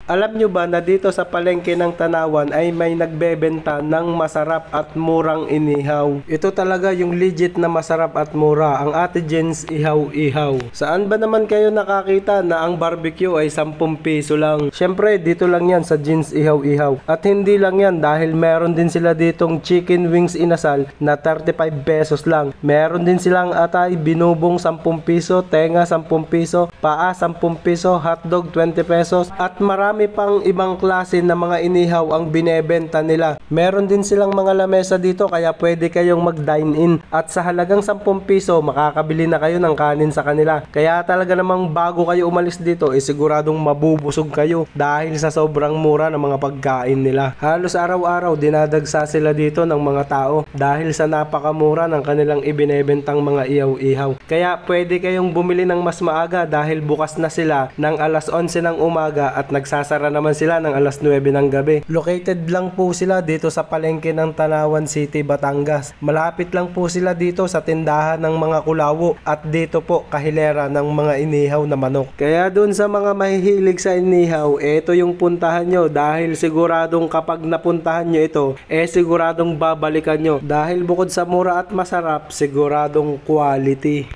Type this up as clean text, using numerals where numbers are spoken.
Alam nyo ba na dito sa palengke ng Tanawan ay may nagbebenta ng masarap at murang inihaw? Ito talaga yung legit na masarap at mura, ang Ate Jen's Ihaw-Ihaw. Saan ba naman kayo nakakita na ang barbecue ay 10 piso lang? Syempre dito lang yan sa Jen's Ihaw-Ihaw. At hindi lang yan, dahil meron din sila ditong chicken wings inasal na 35 pesos lang. Meron din silang atay binubong 10 piso, tenga 10 piso, paa 10 piso, hotdog 20 pesos at marami pang ibang klase na mga inihaw ang binebenta nila. Meron din silang mga lamesa dito kaya pwede kayong mag-dine in at sa halagang 10 piso makakabili na kayo ng kanin sa kanila. Kaya talaga namang bago kayo umalis dito siguradong mabubusog kayo dahil sa sobrang mura ng mga pagkain nila. Halos araw-araw dinadagsa sila dito ng mga tao dahil sa napakamura ng kanilang ibinebentang mga ihaw-ihaw. Kaya pwede kayong bumili ng mas maaga dahil bukas na sila ng alas 11 ng umaga at nagsasara naman sila ng alas 9 ng gabi. Located lang po sila dito sa palengke ng Tanawan City, Batangas. Malapit lang po sila dito sa tindahan ng mga kulawo at dito po kahilera ng mga inihaw na manok. Kaya dun sa mga mahihilig sa inihaw, ito yung puntahan nyo dahil siguradong kapag napuntahan nyo ito, siguradong babalikan nyo dahil bukod sa mura at masarap, siguradong quality.